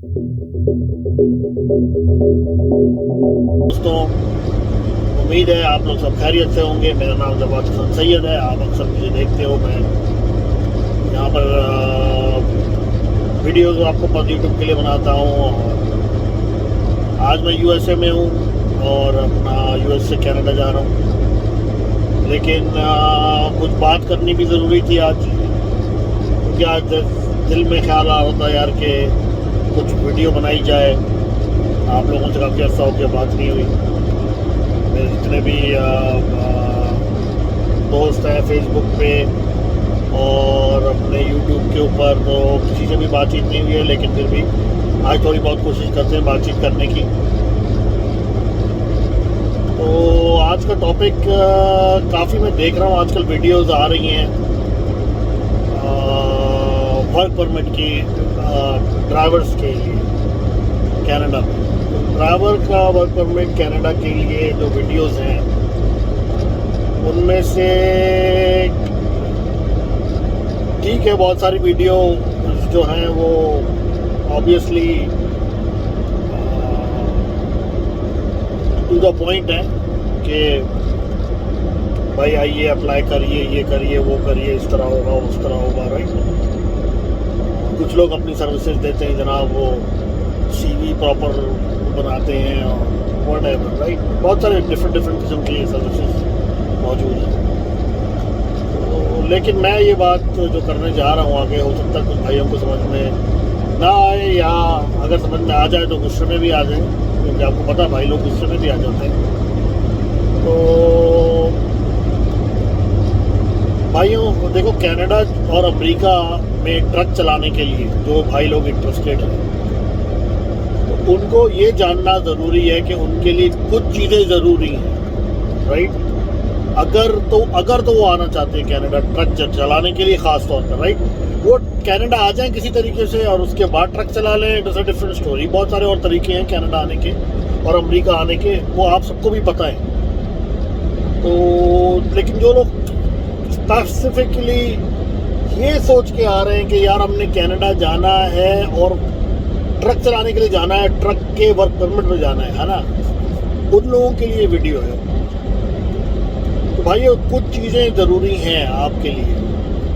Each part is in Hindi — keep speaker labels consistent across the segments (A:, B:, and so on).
A: दोस्तों, उम्मीद है आप लोग सब खैरियत से होंगे। मेरा नाम जवाद हसन सैयद है। आप अक्सर मुझे देखते हो, मैं यहाँ पर वीडियोज़ आपको पर यूट्यूब के लिए बनाता हूँ। और आज मैं यूएसए में हूँ और अपना यूएस से कनाडा जा रहा हूँ, लेकिन कुछ बात करनी भी ज़रूरी थी आज, क्योंकि आज दिल में ख्याल आ रहा था यार कि कुछ वीडियो बनाई जाए। आप लोगों से काफ़ी अर्सा हो गया बात नहीं हुई। मेरे जितने भी दोस्त हैं फेसबुक पे और अपने यूट्यूब के ऊपर, तो किसी से भी बातचीत नहीं हुई है, लेकिन फिर भी आज थोड़ी बहुत कोशिश करते हैं बातचीत करने की। तो आज का टॉपिक काफ़ी मैं देख रहा हूँ आजकल वीडियोज़ आ रही हैं वर्क परमिट की ड्राइवर्स के लिए कनाडा में। ड्राइवर का वर्क परमिट कनाडा के लिए जो वीडियोज़ हैं, उनमें से ठीक है, बहुत सारी वीडियो जो हैं वो ऑब्वियसली टू द पॉइंट है कि भाई आइए, अप्लाई करिए, ये करिए, वो करिए, इस तरह होगा, उस तरह होगा, राइट। कुछ लोग अपनी सर्विसेज देते हैं जनाब, वो सीवी प्रॉपर बनाते हैं और व्हाटएवर, राइट। बहुत सारे डिफरेंट किस्म की सर्विसेज मौजूद हैं। तो लेकिन मैं ये बात जो करने जा रहा हूँ आगे, हो सकता है कुछ भाइयों को समझ में ना आए, या अगर समझ में आ जाए तो गुस्से में भी आ जाए, क्योंकि आपको पता है भाई लोग गुस्से में भी आ जाते हैं। तो भाइयों देखो, कनाडा और अमेरिका में ट्रक चलाने के लिए जो भाई लोग इंटरेस्टेड हैं, तो उनको ये जानना ज़रूरी है कि उनके लिए कुछ चीज़ें ज़रूरी हैं, राइट। अगर तो वो आना चाहते हैं कनाडा ट्रक चलाने के लिए ख़ास तौर पर, राइट, वो कनाडा आ जाएं किसी तरीके से और उसके बाद ट्रक चला लें, इट्स अ डिफरेंट स्टोरी। बहुत सारे और तरीके हैं कनाडा आने के और अमेरिका आने के, वो आप सबको भी पता है। तो लेकिन जो लोग स्पेसिफिकली ये सोच के आ रहे हैं कि यार हमने कनाडा जाना है और ट्रक चलाने के लिए जाना है, ट्रक के वर्क परमिट में जाना है ना, उन लोगों के लिए वीडियो है। तो भाई कुछ चीज़ें ज़रूरी हैं आपके लिए,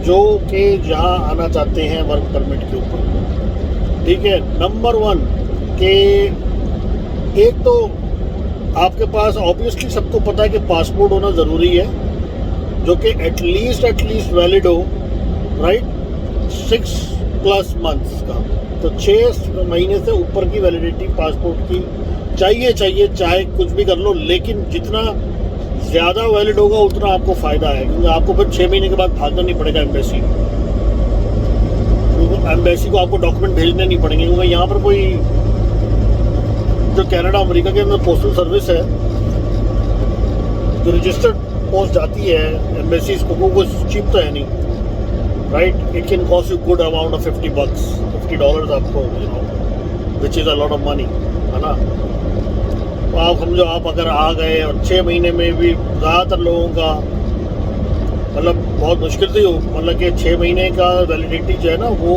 A: जो कि जहाँ आना चाहते हैं वर्क परमिट के ऊपर, ठीक है। नंबर 1 कि एक तो आपके पास ऑब्वियसली सबको पता है कि पासपोर्ट होना ज़रूरी है, जो कि एटलीस्ट वैलिड हो, राइट, 6+ मंथ्स का। तो 6 महीने से ऊपर की वैलिडिटी पासपोर्ट की चाहिए, चाहे कुछ भी कर लो, लेकिन जितना ज़्यादा वैलिड होगा उतना आपको फ़ायदा है, क्योंकि आपको फिर 6 महीने के बाद भागना नहीं पड़ेगा एम्बेसी को आपको डॉक्यूमेंट भेजने नहीं पड़ेंगे, क्योंकि यहाँ पर कोई जो कनाडा अमेरिका के अंदर पोस्टल सर्विस है, जो रजिस्टर्ड पोस्ट जाती है एम्बेसीज को, वो चीप तो है नहीं, right. It can cost you good amount of $50 आपको, which is a lot of money, है ना। तो आप समझो, आप अगर आ गए और 6 महीने में भी, ज़्यादातर लोगों का मतलब बहुत मुश्किल से, मतलब कि 6 महीने का वैलिडिटी जो है ना, वो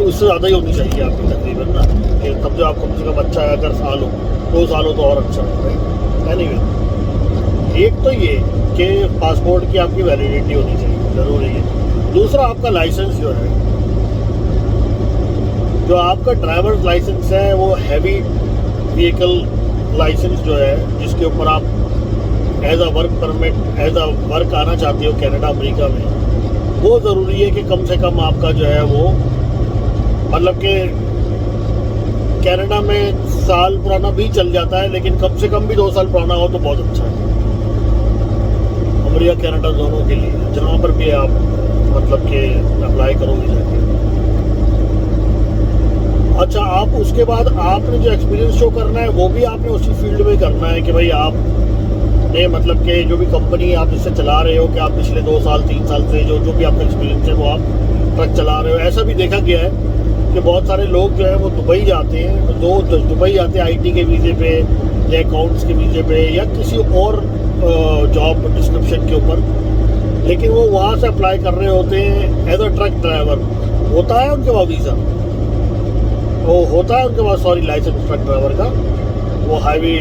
A: उससे ज़्यादा ही होनी चाहिए आपकी तकरीबन ना, कि तब जो आप कम से कम अच्छा है, अगर साल हो 2 साल हो तो और अच्छा है, राइट। एनीवे, एक तो ये कि पासपोर्ट की आपकी वैलिडिटी होनी चाहिए, ज़रूरी है। दूसरा, आपका लाइसेंस जो है, जो आपका ड्राइवर्स लाइसेंस है, वो हैवी व्हीकल लाइसेंस जो है, जिसके ऊपर आप as a work permit, as a work आना चाहते हो कनाडा अमेरिका में, वो ज़रूरी है कि कम से कम आपका जो है वो, मतलब कि कनाडा में साल पुराना भी चल जाता है, लेकिन कम से कम भी 2 साल पुराना हो तो बहुत अच्छा है, अमेरिका कनाडा दोनों के लिए, जहाँ पर भी आप मतलब कि अप्लाई करोगे जाके। अच्छा, आप उसके बाद आपने जो एक्सपीरियंस शो करना है, वो भी आपने उसी फील्ड में करना है कि भाई आपने मतलब कि जो भी कंपनी आप जिससे चला रहे हो, कि आप पिछले 2 साल 3 साल से जो भी आपका एक्सपीरियंस है, वो आप ट्रक चला रहे हो। ऐसा भी देखा गया है कि बहुत सारे लोग जो है वो दुबई जाते हैं, दुबई जाते हैं आईटी के वीज़े पे या अकाउंट्स के वीज़े पे या किसी और जॉब डिस्क्रिप्शन के ऊपर, लेकिन वो वहाँ से अप्लाई कर रहे होते हैं एज अ ट्रक ड्राइवर, होता है उनके पास वीज़ा, वो होता है उनके पास, सॉरी, लाइसेंस ट्रक ड्राइवर का, वो हाईवे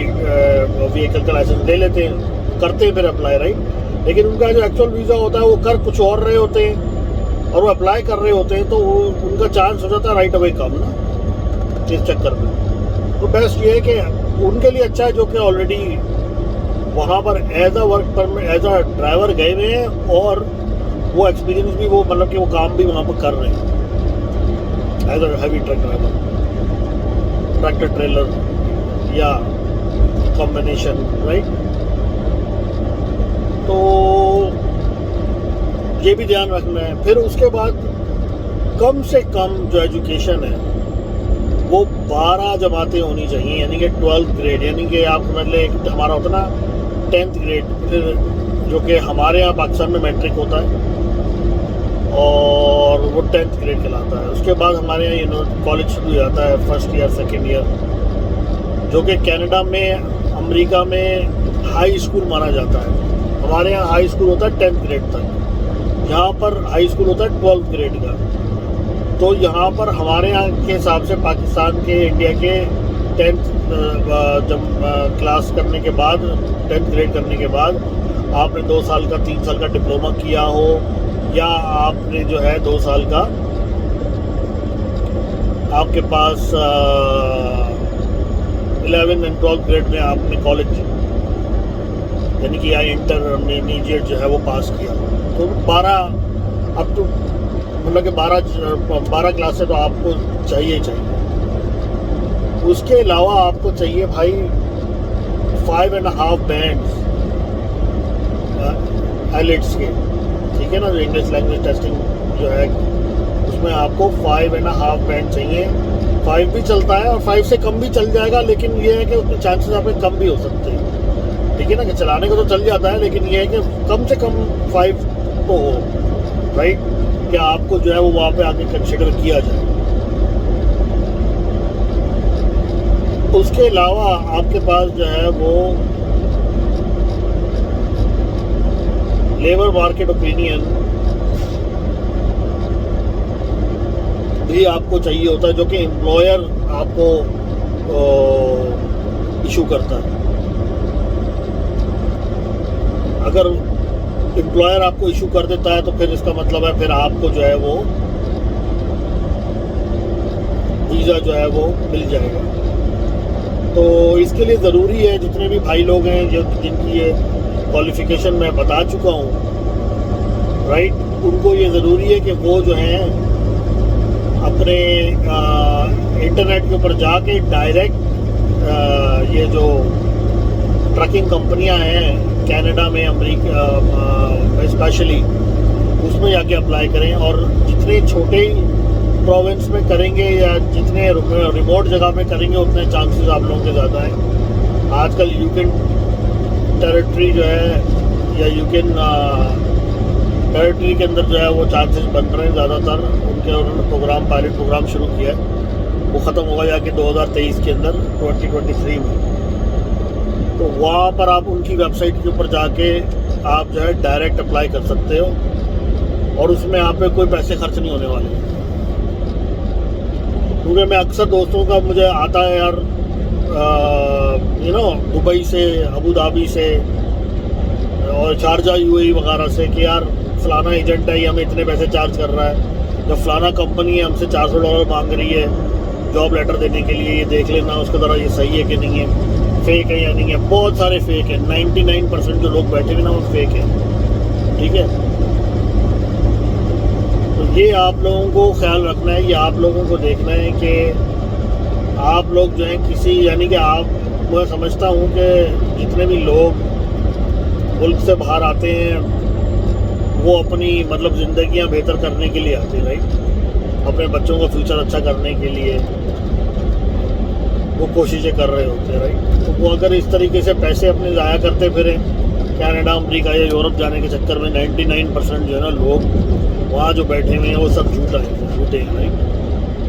A: व्हीकल का लाइसेंस ले लेते हैं, करते हैं फिर अप्लाई, राइट। लेकिन उनका जो एक्चुअल वीज़ा होता है वो कर कुछ और रहे होते हैं और वो अप्लाई कर रहे होते हैं, तो उनका चांस हो जाता है राइट अवे कम ना इस चक्कर में। तो बेस्ट ये है कि उनके लिए अच्छा है जो कि ऑलरेडी वहाँ पर as a work permit, as a driver गए हुए हैं और वो एक्सपीरियंस भी, वो मतलब कि वो काम भी वहाँ पर कर रहे हैं as a heavy truck driver, tractor trailer या कॉम्बिनेशन, राइट। तो ये भी ध्यान रखना है। फिर उसके बाद कम से कम जो एजुकेशन है वो 12 जमातें होनी चाहिए, यानी कि 12th ग्रेड, यानी कि आप समझ लें हमारा होता ना 10th ग्रेड, फिर जो कि हमारे यहाँ पाकिस्तान में मैट्रिक होता है और वो 10th ग्रेड कहलाता है। उसके बाद हमारे यहाँ कॉलेज शुरू हो जाता है, फर्स्ट ईयर सेकेंड ईयर, जो कि कनाडा में, अमेरिका में हाई स्कूल माना जाता है। हमारे यहाँ हाई स्कूल होता है 10th ग्रेड तक, यहाँ पर हाई स्कूल होता है 12th ग्रेड का। तो यहाँ पर हमारे यहाँ के हिसाब से पाकिस्तान के, इंडिया के 10th जब क्लास करने के बाद, 10th ग्रेड करने के बाद आपने 2 साल का 3 साल का डिप्लोमा किया हो, या आपने जो है 2 साल का आपके पास 11th एंड 12th ग्रेड में आपने कॉलेज यानी कि या इंटरमीडिएट जो है वो पास किया, तो 12 अप टू मतलब कि 12 क्लास से तो आपको चाहिए। उसके अलावा आपको चाहिए भाई 5.5 बैंड्स आइलेट्स के, ठीक है ना, जो इंग्लिश लैंग्वेज टेस्टिंग जो है उसमें आपको 5.5 बैंड चाहिए। 5 भी चलता है और 5 से कम भी चल जाएगा, लेकिन ये है कि उसमें चांसेस आपके कम भी हो सकते हैं, ठीक है ना, कि चलाने को तो चल जाता है, लेकिन ये है कि कम से कम 5 तो हो, राइट, कि आपको जो है वो वहाँ पे आके कंसिडर किया जाए। उसके अलावा आपके पास जो है वो लेबर मार्केट ओपिनियन भी आपको चाहिए होता है, जो कि एम्प्लॉयर आपको इशू करता है। अगर एम्प्लॉयर आपको इशू कर देता है तो फिर इसका मतलब है फिर आपको जो है वो वीज़ा जो है वो मिल जाएगा। तो इसके लिए ज़रूरी है, जितने भी भाई लोग हैं जो जिनकी ये क्वालिफ़िकेशन मैं बता चुका हूँ, राइट, उनको ये ज़रूरी है कि वो जो हैं अपने इंटरनेट के ऊपर जाके डायरेक्ट ये जो ट्रकिंग कंपनियां हैं कनाडा में, अमेरिका स्पेशली, उसमें जाके अप्लाई करें। और जितने छोटे प्रोविंस में करेंगे या जितने रिमोट जगह में करेंगे उतने चांसेस आप लोगों के ज़्यादा हैं। आजकल यूकेन टेरिटरी जो है या यूकेन टेरिटरी के अंदर जो है वो चांसेस बन रहे हैं ज़्यादातर। उन्होंने प्रोग्राम, पायलट प्रोग्राम शुरू किया है, वो ख़त्म होगा जाके 2023 के अंदर, 2023 में। तो वहाँ पर आप उनकी वेबसाइट के ऊपर जाके आप जो है डायरेक्ट अप्लाई कर सकते हो और उसमें आप पे कोई पैसे खर्च नहीं होने वाले। क्योंकि मैं अक्सर दोस्तों का मुझे आता है यार, दुबई से, अबू धाबी से और शारजा यूएई वगैरह से कि यार फलाना एजेंट है, ये हमें इतने पैसे चार्ज कर रहा है, जब फलाना कंपनी है हमसे $400 मांग रही है जॉब लेटर देने के लिए, ये देख लेना उसका ज़रा ये सही है कि नहीं है, फेक है या नहीं है। बहुत सारे फेक है, 99% जो लोग बैठे हुए ना वो फेक है, ठीक है। तो ये आप लोगों को ख्याल रखना है, ये आप लोगों को देखना है कि आप लोग जो है किसी, यानी कि आप, मैं समझता हूँ कि जितने भी लोग मुल्क से बाहर आते हैं वो अपनी मतलब ज़िंदगियाँ बेहतर करने के लिए आते हैं, राइट, अपने बच्चों का फ्यूचर अच्छा करने के लिए वो कोशिशें कर रहे होते हैं, राइट। तो वो अगर इस तरीके से पैसे अपने ज़ाया करते फिरें कनाडा, अमेरिका या यूरोप जाने के चक्कर में, 99% जो है ना लोग वहाँ जो बैठे हुए हैं वो सब झूठे हैं, राइट।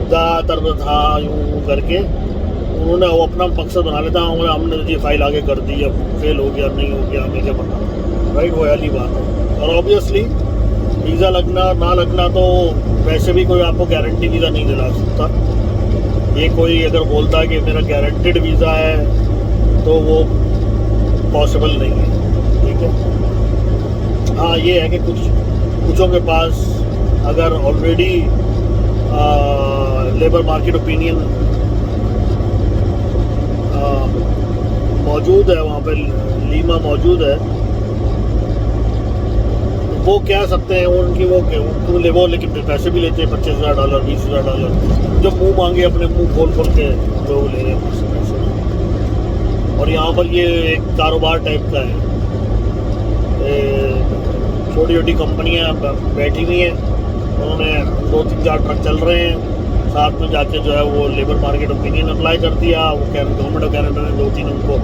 A: ज़्यादातर था यूँ करके उन्होंने वो अपना मकसद बना लेता है, हमने ये फाइल आगे कर दी, अब फेल हो गया, नहीं हो गया, हमें क्या पता, राइट, वो वाली बात है। और ऑब्वियसली वीज़ा लगना ना लगना तो वैसे भी कोई आपको गारंटी वीज़ा नहीं दिला सकता, ये कोई अगर बोलता है कि मेरा गारंटेड वीज़ा है तो वो पॉसिबल नहीं है, ठीक है। हाँ ये है कि कुछों के पास अगर ऑलरेडी लेबर मार्केट ओपिनियन मौजूद है, वहाँ पे लीमा मौजूद है, वो कह सकते हैं उनकी वो लेकिन पैसे भी लेते हैं $25,000 $20,000, जो मुंह मांगे अपने मुंह खोल के लोग ले रहे हैं पैसे। और यहाँ पर ये एक कारोबार टाइप का है, छोटी छोटी कंपनियाँ बैठी हुई हैं, उन्होंने 2-3-4 ट्रक चल रहे हैं, साथ में जाके जो है वो लेबर मार्केट ओपिनियन अप्लाई कर दिया, वो गवर्नमेंट ऑफ कैनेडा ने 2-3 उनको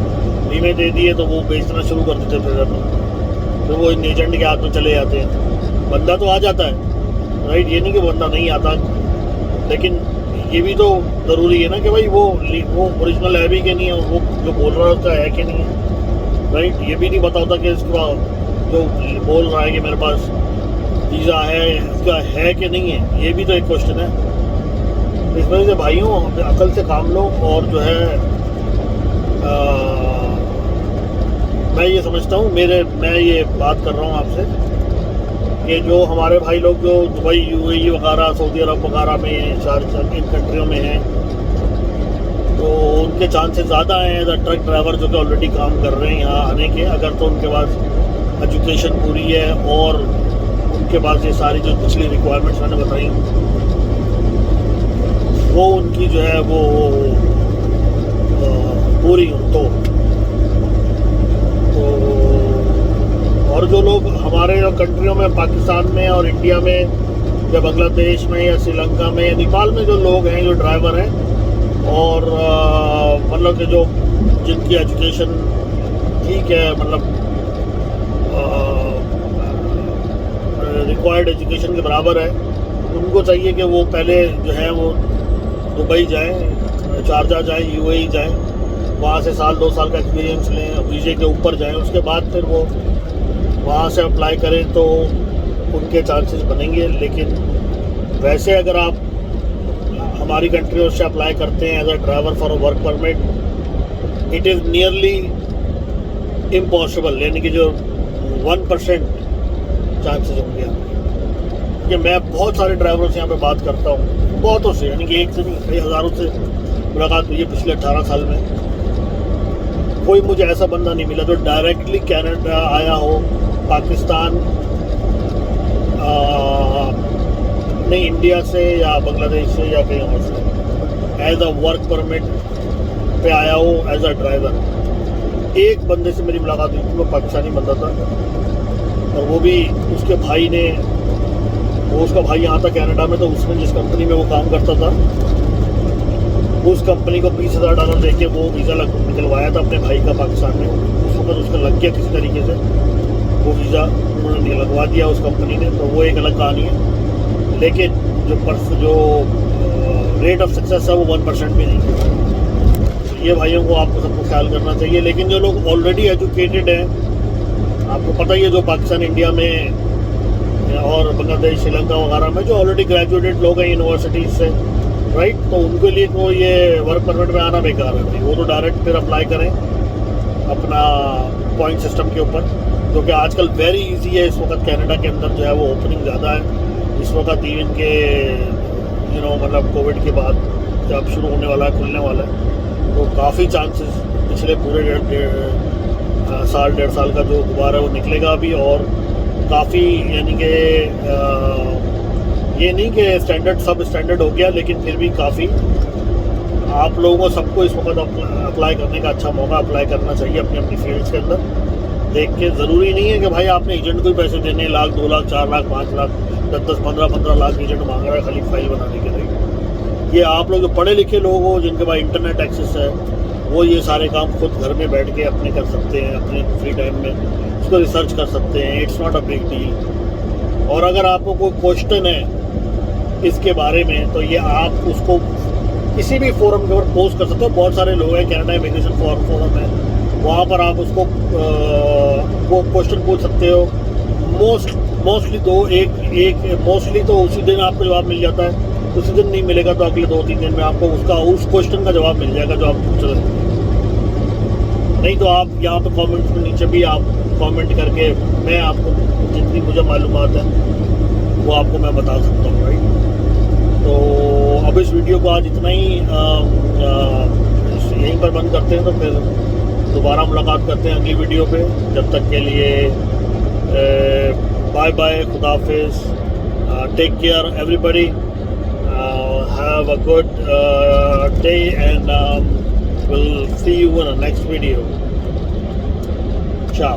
A: बीमे दे दिए, तो वो बेचना शुरू कर देते फिर वो इन एजेंट के हाथ में चले जाते हैं। बंदा तो आ जाता है, राइट, ये नहीं कि बंदा नहीं आता, लेकिन ये भी तो ज़रूरी है ना कि भाई वो ओरिजिनल है भी कि नहीं है, वो जो बोल रहा है उसका है कि नहीं है, राइट। ये भी नहीं पता होता कि इसका जो बोल रहा है कि मेरे पास वीज़ा है, इसका है कि नहीं है, ये भी तो एक क्वेश्चन है। इस वजह से भाइयों अकल से काम लो, और जो है मैं ये समझता हूँ, मैं ये बात कर रहा हूँ आपसे कि जो हमारे भाई लोग जो दुबई, यूएई वगैरह, सऊदी अरब वगैरह में, इन कंट्रियों में हैं, तो उनके चांसेस ज़्यादा हैं एज अ ट्रक ड्राइवर जो कि ऑलरेडी काम कर रहे हैं यहाँ आने के, अगर तो उनके पास एजुकेशन पूरी है और उनके पास ये सारी जो पिछली रिक्वायरमेंट्स मैंने बताई वो उनकी जो है वो पूरी हो तो और जो लोग हमारे कंट्रियों में, पाकिस्तान में और इंडिया में या बांग्लादेश में या श्रीलंका में या नेपाल में जो लोग हैं, जो ड्राइवर हैं, और मतलब कि जो जिनकी एजुकेशन ठीक है, मतलब रिक्वायर्ड एजुकेशन के बराबर है, उनको चाहिए कि वो पहले जो है वो दुबई जाएं, शारजा जाएं, यूएई जाएं, वहाँ से 1-2 साल का एक्सपीरियंस लें, वीज़े के ऊपर जाएं, उसके बाद फिर वो वहाँ से अप्लाई करें तो उनके चांसेस बनेंगे। लेकिन वैसे अगर आप हमारी कंट्री से अप्लाई करते हैं as a driver for a work permit, it is nearly impossible, यानी कि जो 1% चांसेस होंगे आपके। कि मैं बहुत सारे ड्राइवरों से यहाँ पे बात करता हूँ, बहुतों से, यानी कि एक से नहीं कई हज़ारों से मुलाकात हुई है पिछले 18 साल में। कोई मुझे ऐसा बंदा नहीं मिला जो डायरेक्टली कनाडा आया हो, पाकिस्तान नहीं, इंडिया से या बांग्लादेश से या कहीं और से, एज अ वर्क परमिट पे आया हो एज अ ड्राइवर। एक बंदे से मेरी मुलाकात हुई थी, वो पाकिस्तानी बंदा था, और वो भी उसके भाई ने, उसका भाई यहाँ था कनाडा में, तो उसने जिस कंपनी में वो काम करता था उस कंपनी को $20,000 दे के वो वीज़ा निकलवाया था अपने भाई का पाकिस्तान में। उस वक्त उसका लग गया किसी तरीके से, वो वीज़ा उन्होंने लगवा दिया उस कंपनी ने, तो वो एक अलग कहानी है। लेकिन जो रेट ऑफ सक्सेस है वो 1% भी नहीं है। ये भाइयों को आपको सबको ख्याल करना चाहिए। लेकिन जो लोग ऑलरेडी एजुकेटेड हैं, आपको पता ही है, जो पाकिस्तान, इंडिया में और बांग्लादेश, श्रीलंका वगैरह में जो ऑलरेडी ग्रेजुएटेड लोग हैं यूनिवर्सिटीज़ से, राइट, तो उनके लिए तो ये वर्क परमिट में आना बेकार है। वो तो डायरेक्ट फिर अप्लाई करें अपना पॉइंट सिस्टम के ऊपर, जो कि आजकल वेरी इजी है। इस वक्त कनाडा के अंदर जो है वो ओपनिंग ज़्यादा है इस वक्त, इवन के मतलब कोविड के बाद जब शुरू होने वाला है, खुलने वाला है, तो काफ़ी चांसेस पिछले पूरे 1.5 साल का जो गुबार है वो निकलेगा अभी, और काफ़ी, यानी कि ये नहीं कि स्टैंडर्ड सब स्टैंडर्ड हो गया, लेकिन फिर भी काफ़ी आप लोगों को सबको इस वक्त अप्लाई करने का अच्छा मौका अप्लाई करना चाहिए अपनी अपनी फील्ड्स के अंदर देख के। ज़रूरी नहीं है कि भाई आपने एजेंट को ही पैसे देने, लाख, 2 लाख, 4 लाख, 5 लाख, 10, 15 लाख एजेंट मांग रहा है खाली फाइल बनाने के लिए। ये आप लोग जो पढ़े लिखे लोग हो, जिनके पास इंटरनेट एक्सेस है, वो ये सारे काम खुद घर में बैठ के अपने कर सकते हैं, अपने फ्री टाइम में उसको रिसर्च कर सकते हैं। It's not a big deal. और अगर आपको कोई क्वेश्चन है इसके बारे में, तो ये आप उसको किसी भी फोरम के ऊपर पोस्ट कर सकते हो। बहुत सारे लोग हैं, कनाडा इमिग्रेशन फोरम है, वहाँ पर आप उसको वो क्वेश्चन पूछ सकते हो। मोस्टली तो मोस्टली तो उसी दिन आपको जवाब मिल जाता है, उसी दिन नहीं मिलेगा तो अगले 2-3 दिन में आपको उसका उस क्वेश्चन का जवाब मिल जाएगा जो आप पूछ रहे थे। नहीं तो आप यहाँ पे कमेंट्स में नीचे भी आप कमेंट करके मैं आपको जितनी मुझे मालूमात है वो आपको मैं बता सकता हूँ, राइट। तो अब इस वीडियो को आज इतना ही यहीं पर बंद करते हैं, तो फिर दोबारा मुलाकात करते हैं अगली वीडियो पे। जब तक के लिए बाय बाय, खुदा हाफिज़, take care everybody, have a good day and we'll see you in the next video. Ciao.